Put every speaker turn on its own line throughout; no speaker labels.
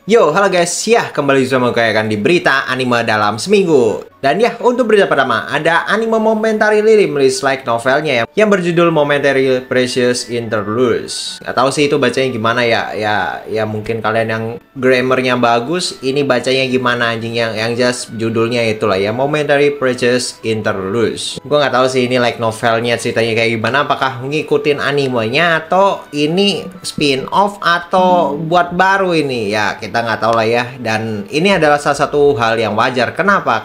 Yo, halo guys, ya kembali sama gue kan di berita anime dalam seminggu. Dan ya, untuk berita pertama, ada anime Momentary Lily merilis light novelnya yang berjudul Momentary Precious Interludes. Gak tahu sih itu bacanya gimana ya. Ya mungkin kalian yang grammarnya bagus, ini bacanya gimana anjing, yang just judulnya itulah ya, Momentary Precious Interludes. Gue nggak tahu sih ini light novelnya ceritanya kayak gimana, apakah ngikutin animenya atau ini spin-off atau buat baru ini. Ya, kita nggak tahu lah ya. Dan ini adalah salah satu hal yang wajar. Kenapa?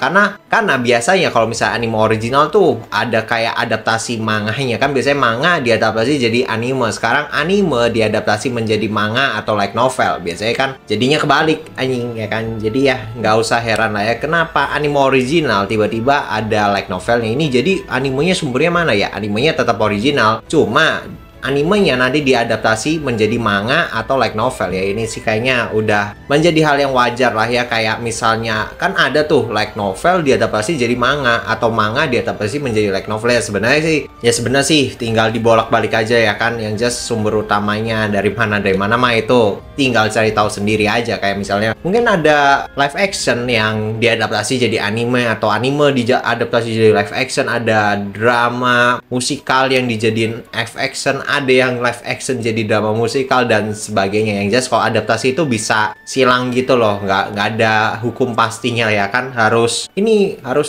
Karena biasanya kalau misalnya anime original tuh ada kayak adaptasi manganya kan, biasanya manga diadaptasi jadi anime. Sekarang anime diadaptasi menjadi manga atau light novel. Biasanya kan jadinya kebalik anjing ya kan. Jadi ya nggak usah heran lah ya kenapa anime original tiba-tiba ada light novelnya ini. Jadi animenya sumbernya mana ya? Animenya tetap original, cuma animenya nanti diadaptasi menjadi manga atau light novel ya. Ini sih kayaknya udah menjadi hal yang wajar lah ya. Kayak misalnya kan ada tuh light novel diadaptasi jadi manga atau manga diadaptasi menjadi light novel ya. Sebenarnya sih tinggal dibolak-balik aja ya kan. Yang just sumber utamanya dari mana mah itu tinggal cari tahu sendiri aja. Kayak misalnya mungkin ada live action yang diadaptasi jadi anime atau anime diadaptasi jadi live action, ada drama musikal yang dijadiin live action, ada yang live action jadi drama musikal dan sebagainya. Yang jelas kalau adaptasi itu bisa silang gitu loh, nggak ada hukum pastinya ya kan, harus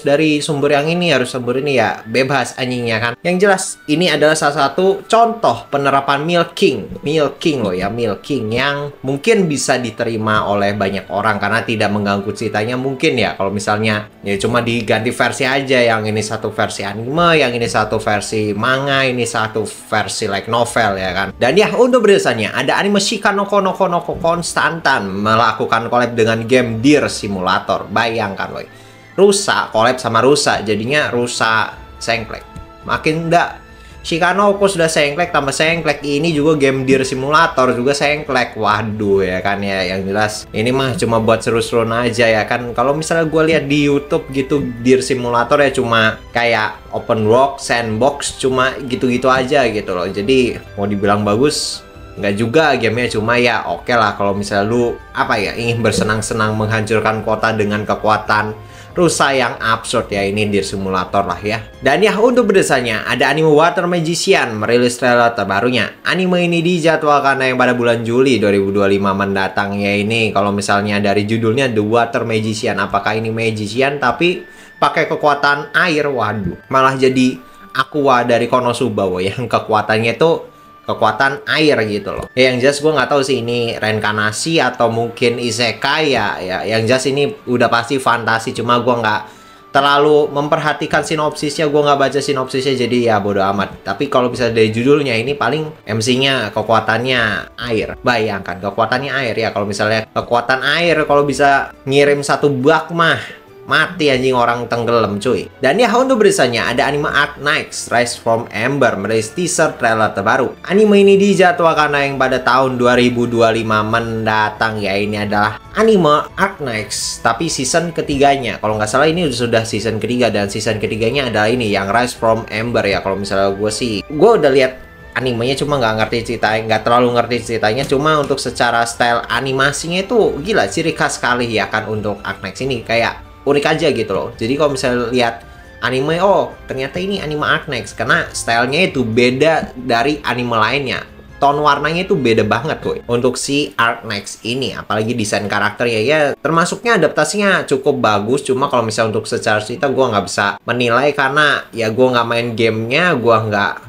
dari sumber yang ini, harus sumber ini ya, bebas anjingnya kan. Yang jelas ini adalah salah satu contoh penerapan milking loh ya, milking yang mungkin bisa diterima oleh banyak orang karena tidak mengganggu ceritanya mungkin ya. Kalau misalnya ya cuma diganti versi aja, yang ini satu versi anime, yang ini satu versi manga, ini satu versi like novel ya kan. Dan ya untuk berdasarnya ada anime Shika no Kono Konstantan melakukan collab dengan game Deer Simulator. Bayangkan woy, rusa collab sama rusa, jadinya rusa sengklek. Makin enggak, Shikanoko sudah sengklek tambah sengklek, ini juga game Deer Simulator juga sengklek. Waduh ya kan ya. Yang jelas ini mah cuma buat seru-seruan aja ya kan. Kalau misalnya gue lihat di YouTube gitu, Deer Simulator ya cuma kayak open world, sandbox, cuma gitu-gitu aja gitu loh. Jadi mau dibilang bagus nggak juga gamenya, cuma ya oke lah kalau misalnya lu ingin bersenang-senang menghancurkan kota dengan kekuatan rusa yang absurd ya, ini Deer Simulator lah ya. Dan ya untuk berdasarnya ada anime Water Magician merilis trailer terbarunya. Anime ini dijadwalkan yang pada bulan Juli 2025 mendatang ya. Ini kalau misalnya dari judulnya The Water Magician, apakah ini magician tapi pakai kekuatan air? Waduh, malah jadi Aqua dari Konosuba yang kekuatannya itu kekuatan air gitu loh. Yang jelas gue nggak tahu sih ini reinkarnasi atau mungkin isekai ya. Yang jelas ini udah pasti fantasi, cuma gue nggak terlalu memperhatikan sinopsisnya, gue nggak baca sinopsisnya, jadi ya bodo amat. Tapi kalau bisa dari judulnya ini paling MC-nya kekuatannya air. Bayangkan kekuatannya air ya. Kalau misalnya kekuatan air, kalau bisa ngirim satu bak mah mati anjing, orang tenggelam cuy. Dan ya untuk beritanya ada anime Arknights Rise from Ember merilis teaser trailer terbaru. Anime ini dijadwalkan yang pada tahun 2025 mendatang ya. Ini adalah anime Arknights tapi season ketiganya. Kalau nggak salah ini sudah season ketiga, dan season ketiganya adalah ini yang Rise from Ember ya. Kalau misalnya gue udah lihat animenya, cuma nggak ngerti ceritanya, nggak terlalu ngerti ceritanya. Cuma untuk secara style animasinya itu gila, ciri khas sekali ya kan untuk Arknights ini, kayak unik aja gitu loh. Jadi kalau misalnya lihat anime, oh ternyata ini anime Arknights, karena stylenya itu beda dari anime lainnya. Tone warnanya itu beda banget tuh untuk si Arknights ini. Apalagi desain karakternya ya termasuknya adaptasinya cukup bagus. Cuma kalau misalnya untuk secara cerita gue nggak bisa menilai karena ya gue nggak main gamenya, gue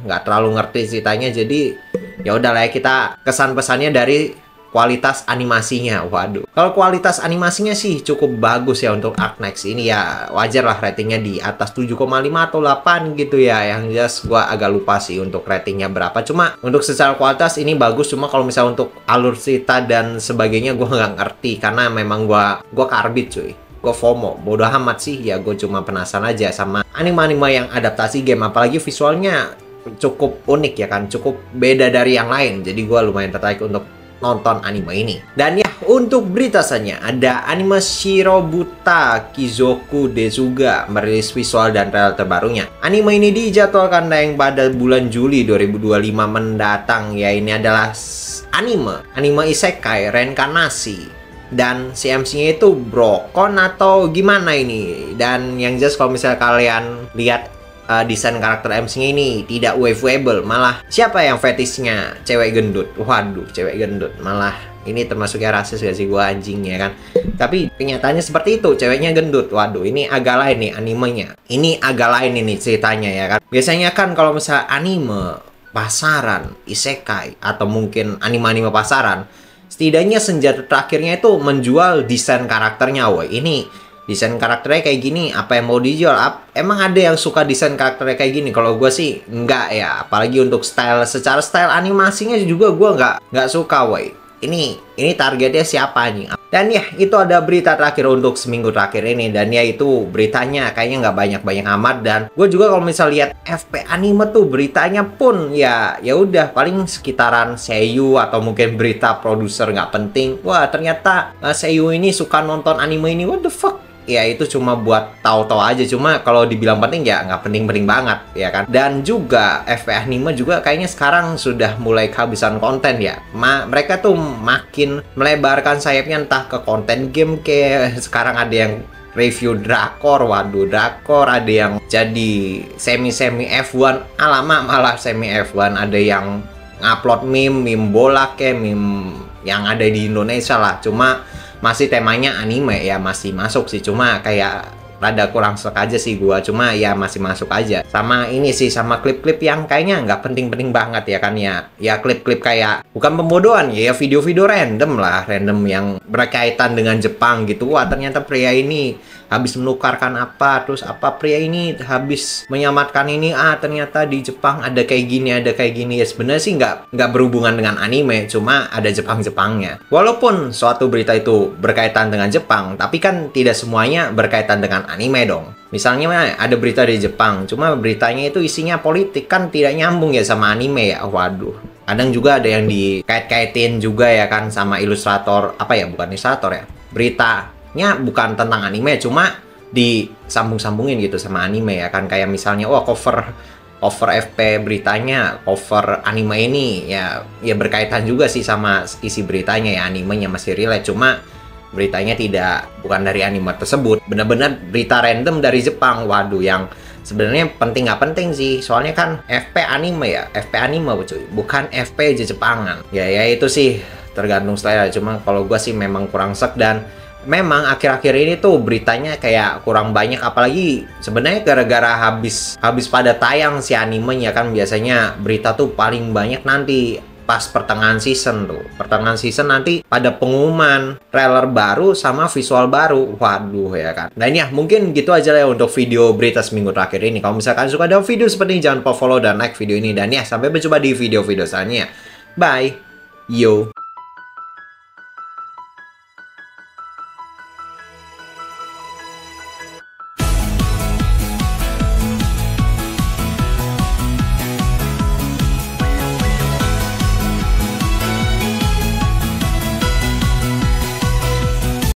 nggak terlalu ngerti ceritanya. Jadi ya udahlah ya, kita kesan pesannya dari kualitas animasinya. Waduh, kalau kualitas animasinya sih cukup bagus ya untuk Arknights ini ya. Wajar lah ratingnya di atas 7,5 atau 8 gitu ya. Yang jelas gue agak lupa sih untuk ratingnya berapa. Cuma untuk secara kualitas ini bagus. Cuma kalau misalnya untuk alur cerita dan sebagainya gue nggak ngerti, karena memang gue karbit cuy. Gue FOMO, bodoh amat sih ya. Gue cuma penasaran aja sama anime-anime yang adaptasi game, apalagi visualnya cukup unik ya kan, cukup beda dari yang lain. Jadi gue lumayan tertarik untuk nonton anime ini. Dan ya untuk berita selanjutnya ada anime Shirobuta Kizoku Desuga merilis visual dan trailer terbarunya. Anime ini dijadwalkan tayang pada bulan Juli 2025 mendatang ya. Ini adalah anime isekai reinkarnasi Dan si MC-nya itu Brokon atau gimana ini? Dan yang jelas kalau misalnya kalian lihat desain karakter MC-nya ini tidak waveable, malah siapa yang fetishnya cewek gendut? Waduh, cewek gendut. Malah ini termasuk ya rasis gak sih, gua anjing ya kan. Tapi kenyataannya seperti itu, ceweknya gendut. Waduh, ini agak lain nih animenya. Ini agak lain ini ceritanya ya kan. Biasanya kan kalau misalnya anime pasaran, isekai, atau mungkin anime-anime pasaran, setidaknya senjata terakhirnya itu menjual desain karakternya. Woi, ini desain karakternya kayak gini, apa yang mau dijual? Emang ada yang suka desain karakternya kayak gini? Kalau gue sih enggak ya, apalagi untuk style, secara style animasinya juga gue nggak suka, woi. Ini targetnya siapa nih? Dan ya, itu ada berita terakhir untuk seminggu terakhir ini. Dan ya, itu beritanya kayaknya nggak banyak-banyak amat. Dan gue juga kalau misal lihat FP anime tuh beritanya pun ya udah paling sekitaran seiyu atau mungkin berita produser nggak penting. Wah, ternyata seiyu ini suka nonton anime ini. What the fuck? Ya itu cuma buat tahu-tahu aja, cuma kalau dibilang penting ya nggak penting-penting banget ya kan. Dan juga FP anime juga kayaknya sekarang sudah mulai kehabisan konten ya. Mereka tuh makin melebarkan sayapnya entah ke konten game, kayak sekarang ada yang review drakor, waduh drakor, ada yang jadi semi F1, alamak malah semi F1, ada yang ngupload meme bola kayak meme yang ada di Indonesia lah, cuma masih temanya anime ya, masih masuk sih, cuma kayak rada kurang sek aja sih gua, cuma ya masih masuk aja. Sama ini sih, sama klip-klip yang kayaknya nggak penting-penting banget ya kan ya. Ya klip-klip kayak bukan pembodohan ya, video-video random lah, random yang berkaitan dengan Jepang gitu. Wah, ternyata pria ini habis menukarkan apa, terus apa, pria ini habis menyamatkan ini, ternyata di Jepang ada kayak gini, ada kayak gini. Ya sebenarnya sih nggak berhubungan dengan anime, cuma ada Jepang-Jepangnya. Walaupun suatu berita itu berkaitan dengan Jepang, tapi kan tidak semuanya berkaitan dengan anime dong. Misalnya ada berita di Jepang, cuma beritanya itu isinya politik, kan tidak nyambung ya sama anime ya. Waduh. Kadang juga ada yang dikait-kaitin juga ya kan sama ilustrator, apa ya, bukan ilustrator ya, beritanya bukan tentang anime, cuma disambung-sambungin gitu sama anime ya kan. Kayak misalnya, wah cover FP beritanya cover anime ini ya berkaitan juga sih sama isi beritanya ya, animenya masih relate, cuma beritanya bukan dari anime tersebut, benar-benar berita random dari Jepang. Waduh, yang sebenarnya penting nggak penting sih, soalnya kan FP anime ya, FP anime cuy, bukan FP Jepangan. Ya itu sih tergantung selera, cuma kalau gue sih memang kurang sek. Dan memang akhir-akhir ini tuh beritanya kayak kurang banyak, apalagi sebenarnya gara-gara habis pada tayang si animenya kan. Biasanya berita tuh paling banyak nanti pas pertengahan season tuh. Pertengahan season nanti pada pengumuman trailer baru sama visual baru. Waduh ya kan. Dan ya mungkin gitu aja lah ya untuk video berita seminggu terakhir ini. Kalau misalkan suka dengan video seperti ini, jangan lupa follow dan like video ini. Dan ya sampai berjumpa di video-video selanjutnya. Bye. Yo.